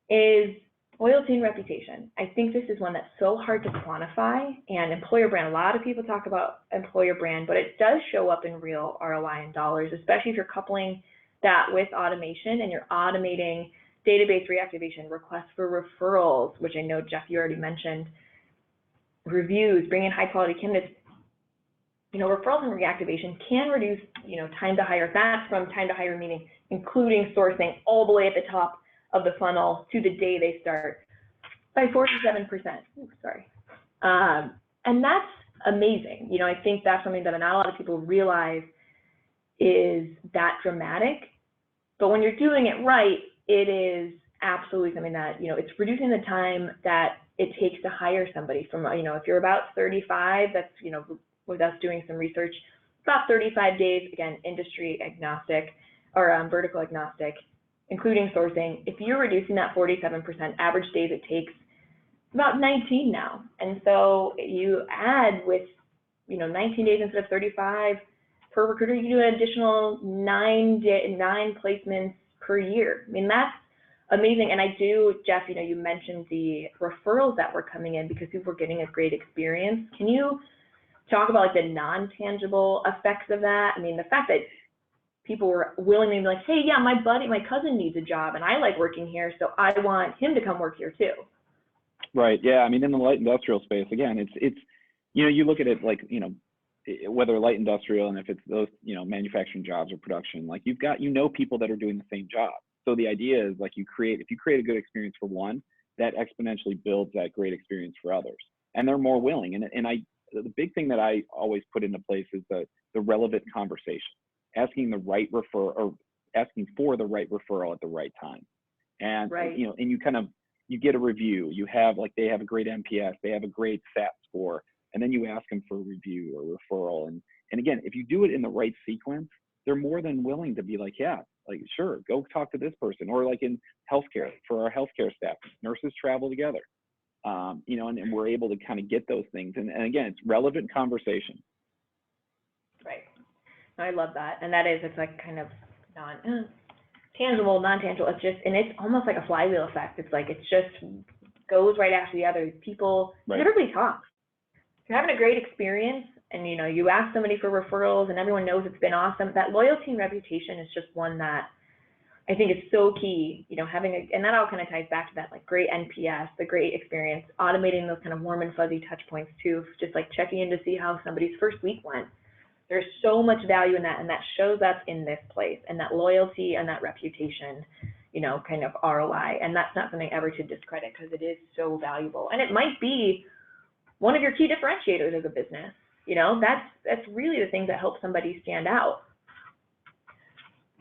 is loyalty and reputation. I think this is one that's so hard to quantify, and employer brand, a lot of people talk about employer brand, but it does show up in real ROI in dollars, especially if you're coupling that with automation and you're automating database reactivation, requests for referrals, which I know, Jeff, you already mentioned, reviews, bringing high quality candidates. Referrals and reactivation can reduce, time to hire. That's from time to hire, meaning including sourcing all the way at the top of the funnel to the day they start, by 47%. Ooh, sorry. And that's amazing. I think that's something that not a lot of people realize is that dramatic. But when you're doing it right, it is absolutely something that, it's reducing the time that it takes to hire somebody from, if you're about 35, that's, with us doing some research, about 35 days, again, industry agnostic or vertical agnostic, including sourcing. If you're reducing that 47% average days it takes, about 19 now. And so you add with, 19 days instead of 35 per recruiter, you do an additional 9 placements per year. That's amazing. And I do, Jeff, you mentioned the referrals that were coming in because people were getting a great experience. Can you talk about the non-tangible effects of that? The fact that people were willing to be like, hey, yeah, my cousin needs a job and I like working here, so I want him to come work here too. Right. Yeah. In the light industrial space, again, it's you look at it like, whether light industrial and if it's those, manufacturing jobs or production, like you've got, people that are doing the same job. So the idea is like if you create a good experience for one, that exponentially builds that great experience for others. And they're more willing. And the big thing that I always put into place is the relevant conversation, asking asking for the right referral at the right time. And, right. And you get a review, they have a great NPS, they have a great SAT score, and then you ask them for a review or referral. And again, if you do it in the right sequence, they're more than willing to be like, yeah, like, sure, go talk to this person. Or like in healthcare, for our healthcare staff, nurses travel together. And we're able to kind of get those things. And again, it's relevant conversation. Right. I love that. And it's like kind of non-tangible. It's just, and it's almost like a flywheel effect. It's like, it just goes right after the other. People, right. Everybody talks. If you're having a great experience and, you ask somebody for referrals and everyone knows it's been awesome, that loyalty and reputation is just one that I think it's so key, and that all kind of ties back to that like great NPS, the great experience, automating those kind of warm and fuzzy touch points too, just like checking in to see how somebody's first week went. There's so much value in that, and that shows up in this place, and that loyalty and that reputation, kind of ROI. And that's not something ever to discredit because it is so valuable. And it might be one of your key differentiators as a business. That's really the things that help somebody stand out.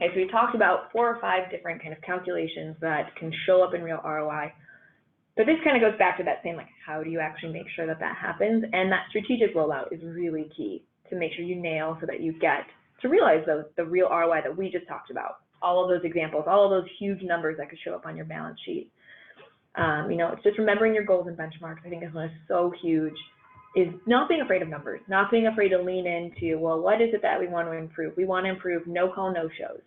Okay, so we talked about 4 or 5 different kind of calculations that can show up in real ROI. But this kind of goes back to that same, like, how do you actually make sure that happens? And that strategic rollout is really key to make sure you nail so that you get to realize the real ROI that we just talked about. All of those examples, all of those huge numbers that could show up on your balance sheet. It's just remembering your goals and benchmarks. I think is one is so huge, is not being afraid of numbers, not being afraid to lean into, well, what is it that we want to improve? We want to improve no call, no shows.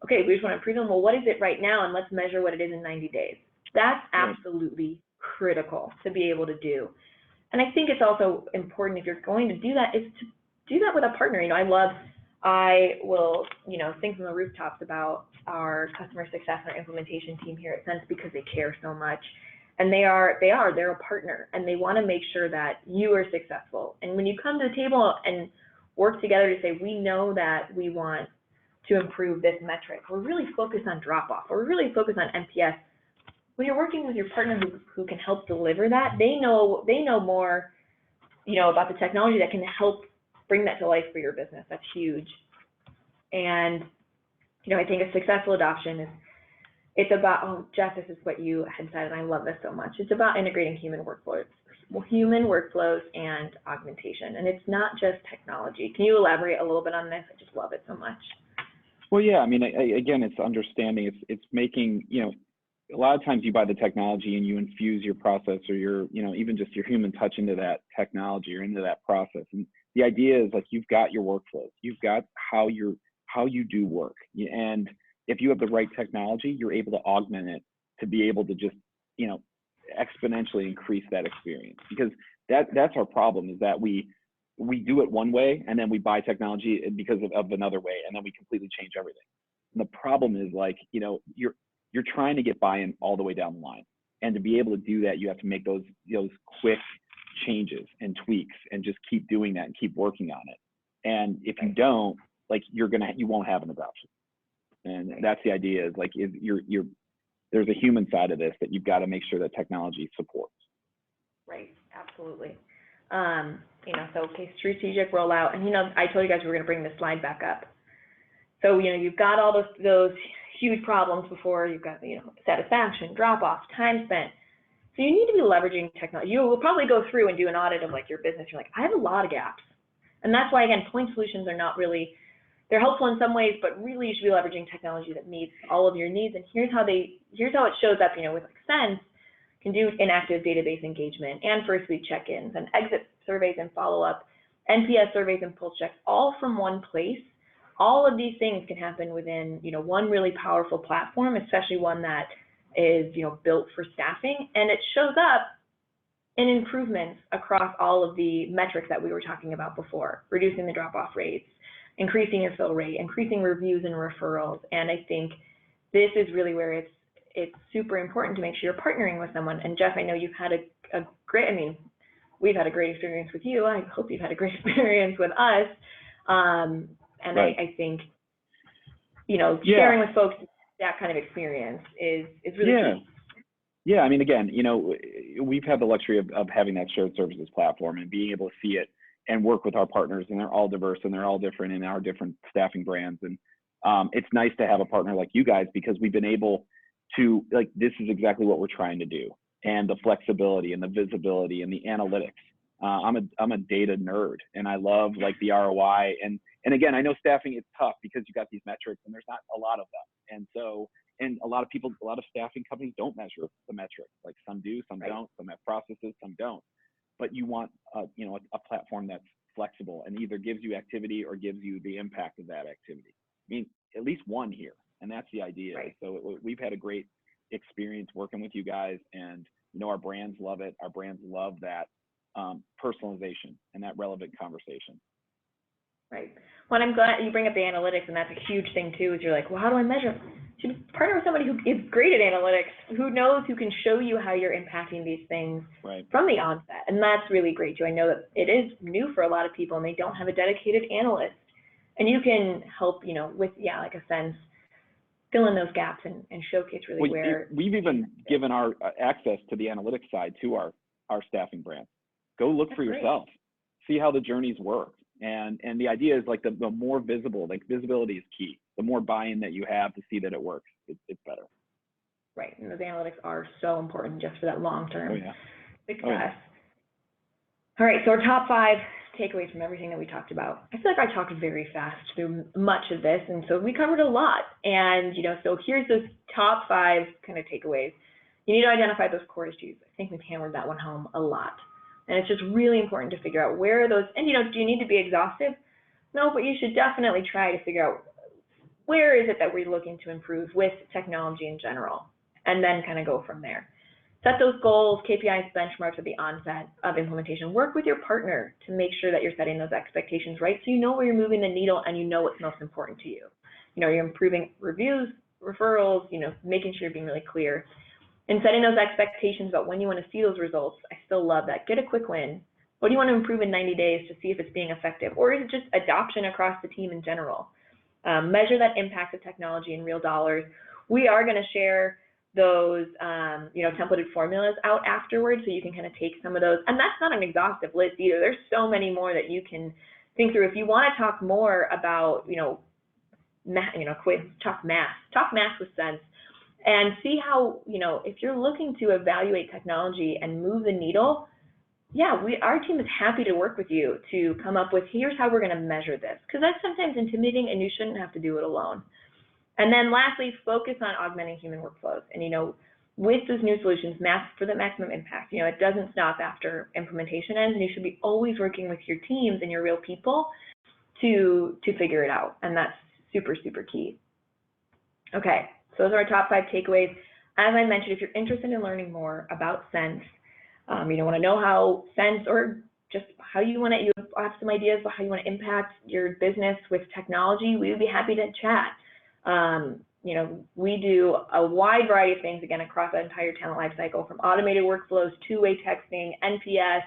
Okay, we just want to improve them. Well, what is it right now? And let's measure what it is in 90 days. That's absolutely critical to be able to do. And I think it's also important if you're going to do that is to do that with a partner. I will, sing from the rooftops about our customer success and our implementation team here at Sense because they care so much. And they're a partner, and they want to make sure that you are successful. And when you come to the table and work together to say, we know that we want to improve this metric, we're really focused on drop-off, or we're really focused on NPS. When you're working with your partner who can help deliver that, they know more, about the technology that can help bring that to life for your business. That's huge. And, I think a successful adoption is, it's about, oh, Jeff, this is what you had said, and I love this so much. It's about integrating human workflows and augmentation. And it's not just technology. Can you elaborate a little bit on this? I just love it so much. Well, yeah, I mean, again, it's understanding, it's making, a lot of times you buy the technology and you infuse your process or your, even just your human touch into that technology or into that process. And the idea is like, you've got your workflows, you've got how you do work. And if you have the right technology, you're able to augment it to be able to just, exponentially increase that experience. Because that's our problem, is that we do it one way and then we buy technology because of another way, and then we completely change everything. And the problem is, like, you're trying to get buy-in all the way down the line. And to be able to do that, you have to make those quick changes and tweaks and just keep doing that and keep working on it. And if you don't, like, you won't have an adoption. And that's the idea, is like, there's a human side of this that you've got to make sure that technology supports. Right, absolutely. So okay, strategic rollout, and I told you guys we were going to bring this slide back up. So you've got all those huge problems before. You've got satisfaction, drop off, time spent. So you need to be leveraging technology. You will probably go through and do an audit of like your business. You're like, I have a lot of gaps, and that's why, again, point solutions are not really, they're helpful in some ways, but really you should be leveraging technology that meets all of your needs. And here's how it shows up. With like Sense, can do inactive database engagement and first week check-ins and exit surveys and follow-up, NPS surveys and pulse checks, all from one place. All of these things can happen within one really powerful platform, especially one that is built for staffing, and it shows up in improvements across all of the metrics that we were talking about before: reducing the drop-off rates, increasing your fill rate, increasing reviews and referrals. And I think this is really where it's super important to make sure you're partnering with someone. And Jeff, I know you've had a great, we've had a great experience with you. I hope you've had a great experience with us. And right. I think, sharing with folks that kind of experience is really key. Yeah, again, we've had the luxury of having that shared services platform and being able to see it and work with our partners, and they're all diverse and they're all different in our different staffing brands. And it's nice to have a partner like you guys, because we've been able to, like, this is exactly what we're trying to do, and the flexibility and the visibility and the analytics. I'm a data nerd, and I love like the ROI. And again, I know staffing is tough because you got these metrics and there's not a lot of them. And a lot of staffing companies don't measure the metrics. Like, some do, some don't, some have processes, some don't. But you want a platform that's flexible and either gives you activity or gives you the impact of that activity. At least one here, and that's the idea. Right. So we've had a great experience working with you guys, and our brands love it. Our brands love that personalization and that relevant conversation. Right. Well, I'm glad you bring up the analytics, and that's a huge thing too. Is you're like, well, how do I measure? You should partner with somebody who is great at analytics, who knows, who can show you how you're impacting these things from the onset. And that's really great too. I know that it is new for a lot of people, and they don't have a dedicated analyst. And you can help, with, like a Sense, fill in those gaps and showcase really where. We've even given our access to the analytics side to our staffing brands. Go look for yourself, see how the journeys work. And the idea is, like, the more visible, like, visibility is key. The more buy-in that you have to see that it works, it's better. Right, and those analytics are so important just for that long-term success. All right, so our top 5 takeaways from everything that we talked about. I feel like I talked very fast through much of this, and so we covered a lot. And, so here's those top 5 kind of takeaways. You need to identify those core issues. I think we've hammered that one home a lot. And it's just really important to figure out where are those, and do you need to be exhaustive? No, but you should definitely try to figure out where is it that we're looking to improve with technology in general, and then kind of go from there. Set those goals, KPIs, benchmarks at the onset of implementation. Work with your partner to make sure that you're setting those expectations right, so you know where you're moving the needle and you know what's most important to you. You're improving reviews, referrals, making sure you're being really clear. And setting those expectations about when you want to see those results. I still love that. Get a quick win. What do you want to improve in 90 days to see if it's being effective? Or is it just adoption across the team in general? Measure that impact of technology in real dollars. We are going to share those templated formulas out afterwards, so you can kind of take some of those. And that's not an exhaustive list either. There's so many more that you can think through. If you want to talk more about, talk math with Sense, and see how, if you're looking to evaluate technology and move the needle, yeah, our team is happy to work with you to come up with, here's how we're going to measure this, because that's sometimes intimidating and you shouldn't have to do it alone. And then lastly, focus on augmenting human workflows. And, with those new solutions, for the maximum impact, it doesn't stop after implementation ends, and you should be always working with your teams and your real people to figure it out. And that's super, super key. Okay, so those are our top 5 takeaways. As I mentioned, if you're interested in learning more about Sense, you want to know how Sense, or just how you have some ideas about how you want to impact your business with technology, we would be happy to chat. We do a wide variety of things, again, across the entire talent lifecycle, from automated workflows, two-way texting, NPS,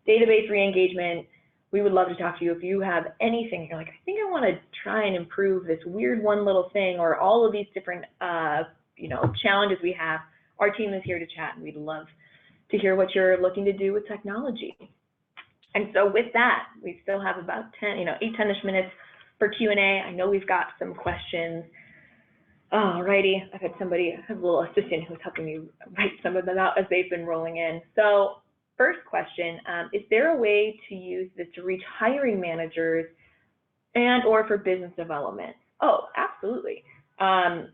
database re-engagement. We would love to talk to you if you have anything. You're like, I think I want to try and improve this weird one little thing, or all of these different, challenges we have. Our team is here to chat, and we'd love to hear what you're looking to do with technology. And so with that, we still have about 8-10-ish minutes for Q&A. I know we've got some questions. Alrighty, I have a little assistant who's helping me write some of them out as they've been rolling in. So first question, is there a way to use this to reach hiring managers and or for business development? Oh, absolutely. So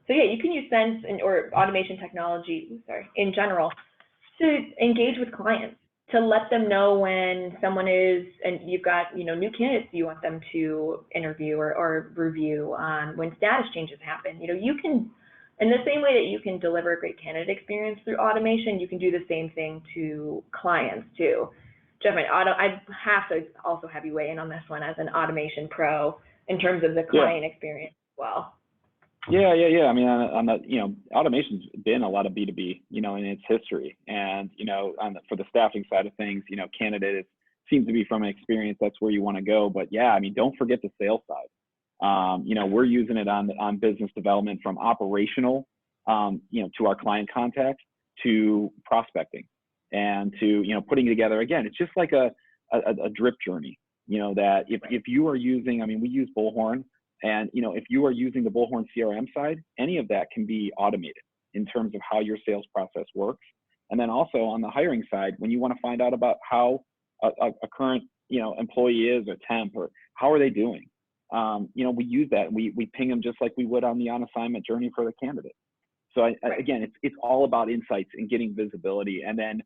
yeah, you can use Sense or automation technology, in general, to engage with clients, to let them know when someone is, and you've got, new candidates you want them to interview or review, when status changes happen. You can, in the same way that you can deliver a great candidate experience through automation, you can do the same thing to clients too. Jeff, I have to also have you weigh in on this one as an automation pro in terms of the client experience as well. Yeah. I mean, on the, automation's been a lot of B2B, in its history. And, for the staffing side of things, candidate seems to be, from experience, that's where you want to go. But yeah, I mean, don't forget the sales side. We're using it on business development, from operational, to our client contacts, to prospecting, and to, putting together, again, it's just like a drip journey, that if you are using, we use Bullhorn. And, if you are using the Bullhorn CRM side, any of that can be automated in terms of how your sales process works. And then also on the hiring side, when you want to find out about how a current, employee is, or temp, or how are they doing, we use that. We ping them just like we would on the on-assignment journey for the candidate. So again, it's all about insights and getting visibility. And then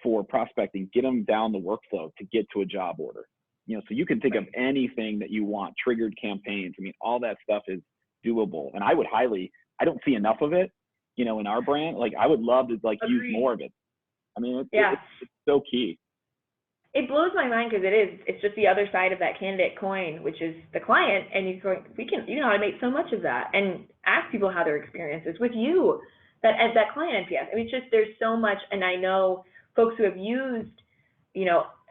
for prospecting, get them down the workflow to get to a job order. So you can think of anything that you want, triggered campaigns. All that stuff is doable. And I don't see enough of it, in our brand. Like, I would love to use more of it. It's so key. It blows my mind, because it's just the other side of that candidate coin, which is the client. And you can automate so much of that, and ask people how their experience is with you, as that client NPS. It's just, there's so much. And I know folks who have used,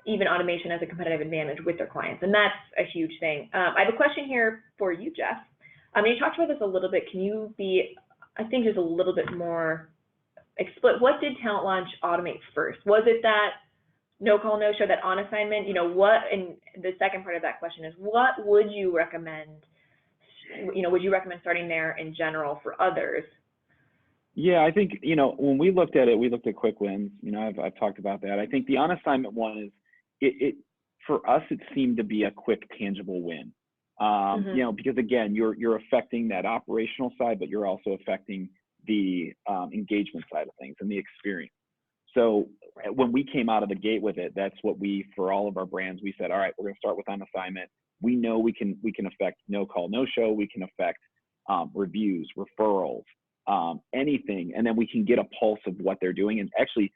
even automation as a competitive advantage with their clients. And that's a huge thing. I have a question here for you, Jeff. You talked about this a little bit. Can you be, I think, just a little bit more explicit? What did Talent Launch automate first? Was it that no call, no show, that on assignment? And the second part of that question is, what would you recommend? Would you recommend starting there in general for others? Yeah, I think, when we looked at it, we looked at quick wins. I've talked about that. I think the on assignment one is, for us, it seemed to be a quick, tangible win. Because again, you're affecting that operational side, but you're also affecting the engagement side of things and the experience. So when we came out of the gate with it, that's what for all of our brands, we said, all right, we're going to start with on assignment. We know we can affect no call, no show. We can affect reviews, referrals, anything. And then we can get a pulse of what they're doing. And actually,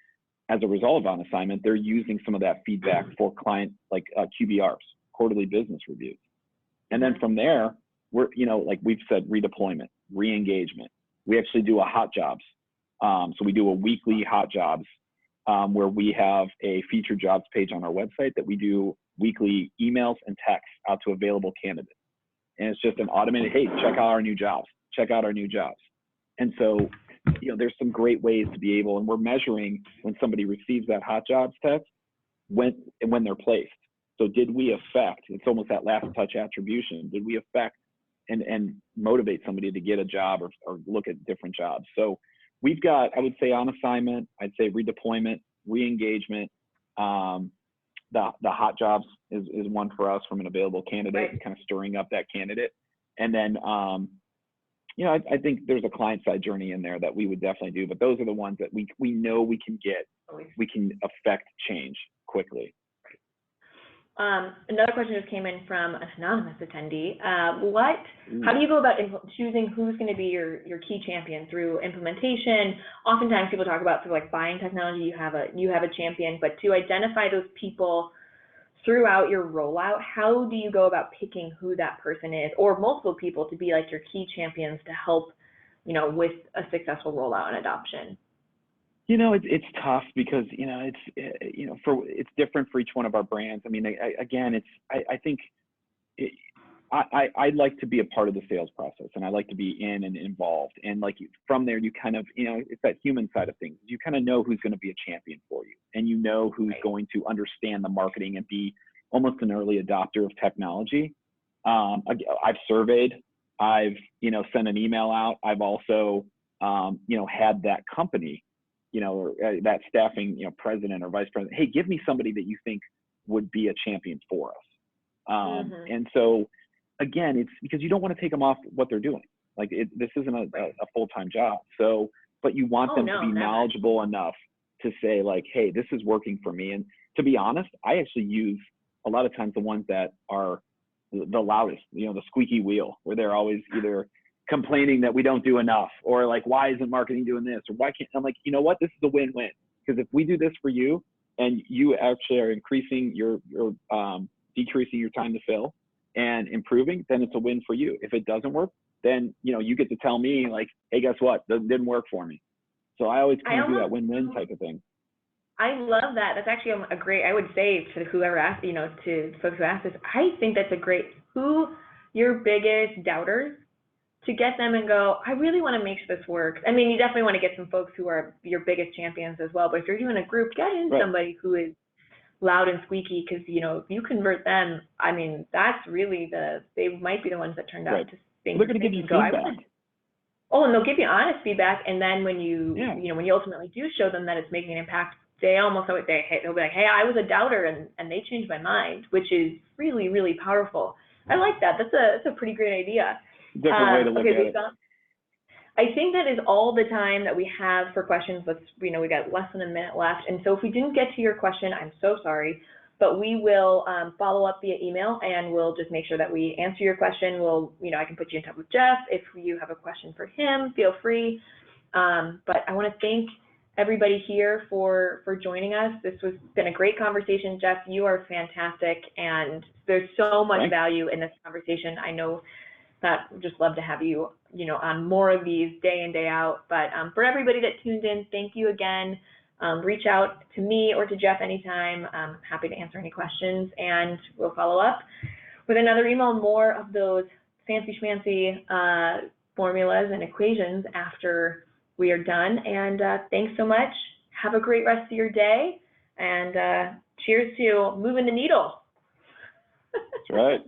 as a result of on assignment, they're using some of that feedback for client, like QBRs, quarterly business reviews. And then from there, we're, like we've said, redeployment, re-engagement. We actually do a hot jobs. So we do a weekly hot jobs, where we have a featured jobs page on our website that we do weekly emails and texts out to available candidates. And it's just an automated, hey, check out our new jobs, check out our new jobs. And so, there's some great ways to be able, and we're measuring when somebody receives that hot jobs text, when they're placed. So did we affect, it's almost that last touch attribution, did we affect and motivate somebody to get a job or look at different jobs. So we've got, I would say, on assignment, I'd say redeployment, re-engagement. The hot jobs is one for us from an available candidate, and kind of stirring up that candidate. And then, I think there's a client side journey in there that we would definitely do, but those are the ones that we know we can affect change quickly. Another question just came in from an anonymous attendee. How do you go about choosing who's going to be your key champion through implementation? Oftentimes people talk about through like buying technology, you have a champion, but to identify those people throughout your rollout, how do you go about picking who that person is, or multiple people to be like your key champions to help, with a successful rollout and adoption? It's tough because, it's different for each one of our brands. I mean, I think I'd like to be a part of the sales process, and I like to be in and involved. And like from there, you kind of, it's that human side of things. You kind of know who's going to be a champion for you, and who's going to understand the marketing and be almost an early adopter of technology. I've surveyed, I've, sent an email out. I've also, had that company, or that staffing, president or vice president, hey, give me somebody that you think would be a champion for us. And so, again, it's because you don't want to take them off what they're doing. Like this isn't a full-time job. So, but you want them to be knowledgeable enough to say like, hey, this is working for me. And to be honest, I actually use a lot of times the ones that are the loudest, the squeaky wheel, where they're always either complaining that we don't do enough, or like, why isn't marketing doing this, or why can't, I'm like, you know what, this is a win-win, because if we do this for you and you actually are increasing your decreasing your time to fill and improving, then it's a win for you. If it doesn't work, then you get to tell me like, hey, guess what, that didn't work for me. So I always kind of do that win-win type of thing. I love that. That's actually a great, I would say to whoever asked, to folks who asked this, I think that's a great, who your biggest doubters, to get them and go, I really want to make sure this works. I mean, you definitely want to get some folks who are your biggest champions as well, but if you're doing a group, get in somebody who is loud and squeaky, because, if you convert them, I mean, that's really they might be the ones that turned out to think. They're going to give you feedback. And they'll give you honest feedback, and then when you, when you ultimately do show them that it's making an impact, they almost always say, they'll be like, hey, I was a doubter, and they changed my mind, which is really, really powerful. I like that. That's a pretty great idea. Different way to look at it. I think that is all the time that we have for questions. We got less than a minute left. And so if we didn't get to your question, I'm so sorry, but we will follow up via email, and we'll just make sure that we answer your question. I can put you in touch with Jeff. If you have a question for him, feel free. But I want to thank everybody here for joining us. This has been a great conversation. Jeff, you are fantastic, and there's so much value in this conversation. I know that we'd just love to have you, on more of these day in, day out. But for everybody that tuned in, thank you again. Reach out to me or to Jeff anytime. I'm happy to answer any questions, and we'll follow up with another email, more of those fancy schmancy formulas and equations after we are done. And thanks so much. Have a great rest of your day, and cheers to moving the needle. That's right.